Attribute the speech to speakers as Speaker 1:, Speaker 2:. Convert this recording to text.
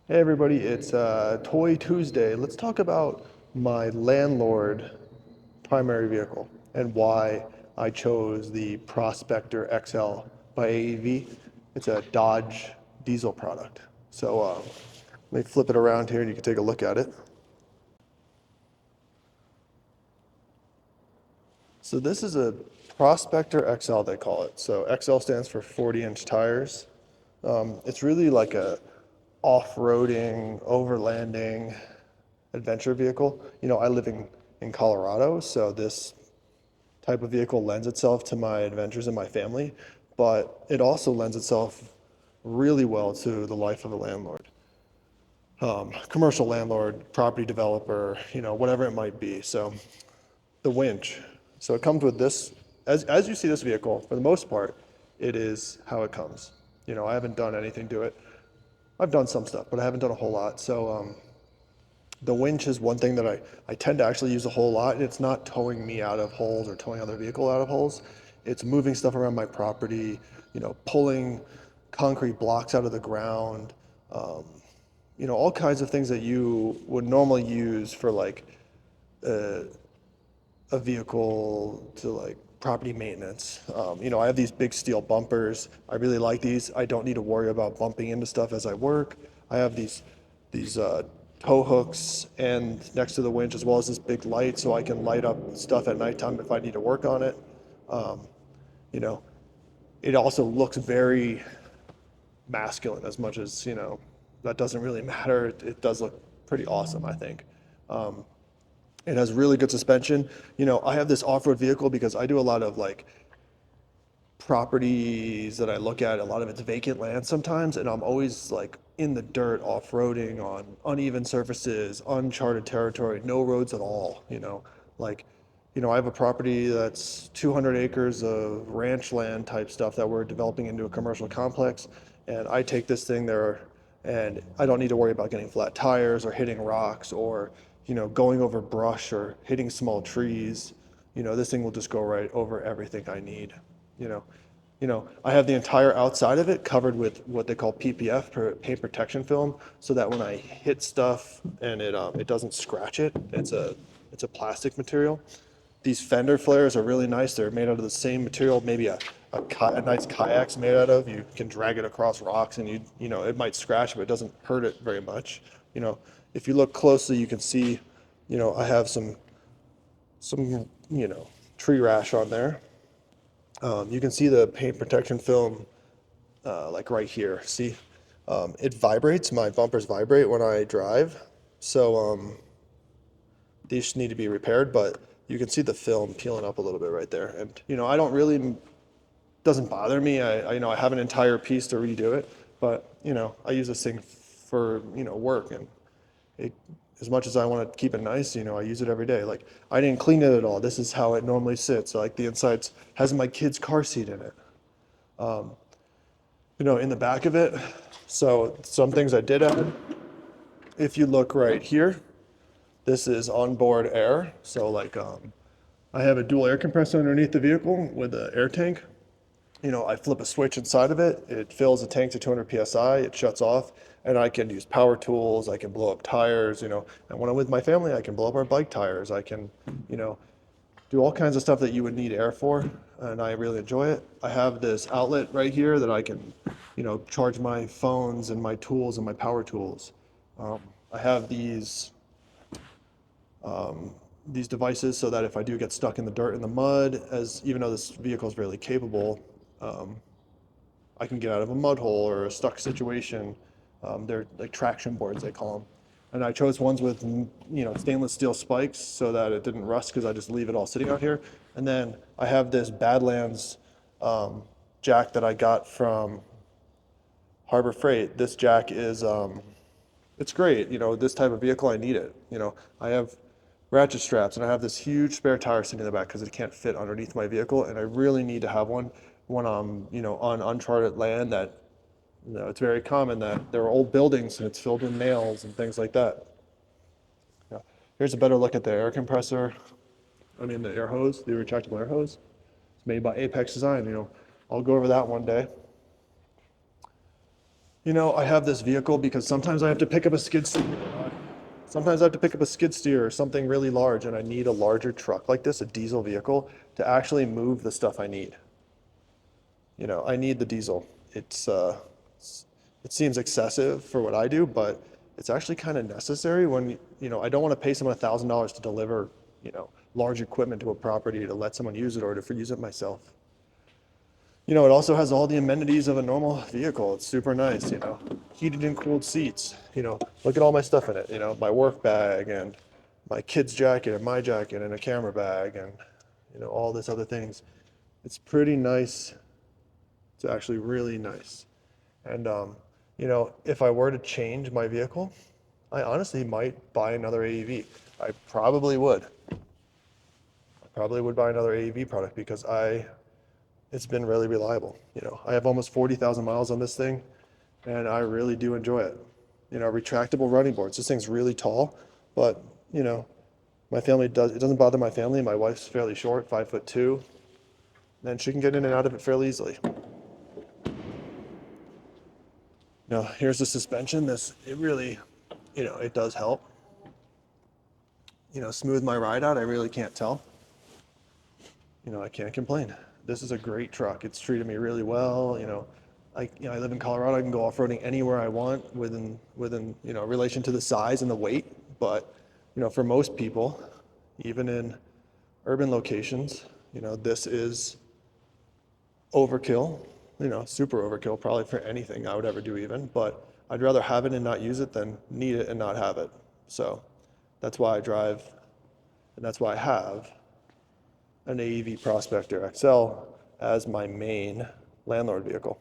Speaker 1: Hey everybody, it's Toy Tuesday. Let's talk about my landlord primary vehicle and why I chose the Prospector XL by AEV. It's a Dodge diesel product. Let me flip it around here and you can take a look at it. So this is a Prospector XL, they call it. So XL stands for 40-inch tires. It's really like a off-roading, overlanding adventure vehicle. I live in Colorado, so this type of vehicle lends itself to my adventures and my family, but it also lends itself really well to the life of a landlord, commercial landlord, property developer, whatever it might be. So the winch. So it comes with this, as you see this vehicle, for the most part, it is how it comes. I haven't done anything to it. I've done some stuff, but I haven't done a whole lot. The winch is one thing that I tend to actually use a whole lot. It's not towing me out of holes or towing other vehicle out of holes. It's moving stuff around my property, pulling concrete blocks out of the ground, um, all kinds of things that you would normally use for like a vehicle to like property maintenance. I have these big steel bumpers. I really like these. I don't need to worry about bumping into stuff as I work. I have these tow hooks and next to the winch as well as this big light so I can light up stuff at nighttime if I need to work on it. Um, you know, it also looks very masculine as much as, that doesn't really matter. It does look pretty awesome, I think. Um, it has really good suspension. I have this off-road vehicle because I do a lot of like properties that I look at, a lot of it's vacant land sometimes, and I'm always like in the dirt off-roading on uneven surfaces, uncharted territory, no roads at all, Like, I have a property that's 200 acres of ranch land type stuff that we're developing into a commercial complex, and I take this thing there and I don't need to worry about getting flat tires or hitting rocks or, going over brush or hitting small trees. This thing will just go right over everything I need you know I have the entire outside of it covered with what they call PPF, paint protection film, so that when I hit stuff and it doesn't scratch it. It's a plastic material. These fender flares are really nice. They're made out of the same material maybe a nice kayak's made out of. You can drag it across rocks and it might scratch but it doesn't hurt it very much. If you look closely you can see I have some tree rash on there. You can see the paint protection film, like right here. See, it vibrates. My bumpers vibrate when I drive, so these need to be repaired. But you can see the film peeling up a little bit right there, and I don't really doesn't bother me. I have an entire piece to redo it, but I use this thing for work, and it, as much as I want to keep it nice, I use it every day. Like I didn't clean it at all. This is how it normally sits. Like the insides has my kid's car seat in it. In the back of it. So some things I did add. If you look right here, this is onboard air. So like I have a dual air compressor underneath the vehicle with an air tank. I flip a switch inside of it. It fills the tank to 200 psi. It shuts off, and I can use power tools. I can blow up tires. And when I'm with my family, I can blow up our bike tires. I can, you know, do all kinds of stuff that you would need air for, and I really enjoy it. I have this outlet right here that I can, charge my phones and my tools and my power tools. I have these devices so that if I do get stuck in the dirt and the mud, as even though this vehicle is really capable, um, I can get out of a mud hole or a stuck situation. They're like traction boards, they call them. And I chose ones with, stainless steel spikes so that it didn't rust because I just leave it all sitting out here. And then I have this Badlands jack that I got from Harbor Freight. This jack is, it's great. This type of vehicle, I need it. I have ratchet straps and I have this huge spare tire sitting in the back because it can't fit underneath my vehicle. And I really need to have one when I'm, on uncharted land that, it's very common that there are old buildings and it's filled with nails and things like that. Yeah. Here's a better look at the air compressor. I mean, the air hose, the retractable air hose. It's made by Apex Design. I'll go over that one day. You know, I have this vehicle because sometimes I have to pick up a skid steer. Sometimes I have to pick up a skid steer or something really large, and I need a larger truck like this, a diesel vehicle, to actually move the stuff I need. You know, I need the diesel. It seems excessive for what I do, but it's actually kind of necessary when, you know, I don't want to pay someone $1,000 to deliver, you know, large equipment to a property to let someone use it or to use it myself. You know, it also has all the amenities of a normal vehicle. It's super nice, you know, heated and cooled seats. You know, look at all my stuff in it, you know, my work bag and my kid's jacket and my jacket and a camera bag and, you know, all this other things. It's pretty nice. It's actually really nice. And, you know, if I were to change my vehicle, I honestly might buy another AEV. I probably would. I probably would buy another AEV product because it's been really reliable. You know, I have almost 40,000 miles on this thing and I really do enjoy it. You know, retractable running boards. This thing's really tall, but, you know, it doesn't bother my family. My wife's fairly short, 5'2", and she can get in and out of it fairly easily. You know, here's the suspension. It really, you know, it does help, you know, smooth my ride out. I really can't tell. You know, I can't complain. This is a great truck. It's treated me really well. You know, I live in Colorado. I can go off-roading anywhere I want within, you know, relation to the size and the weight. But, you know, for most people, even in urban locations, you know, this is overkill, you know, super overkill probably for anything I would ever do even, but I'd rather have it and not use it than need it and not have it. So that's why I drive and that's why I have an AEV Prospector XL as my main landlord vehicle.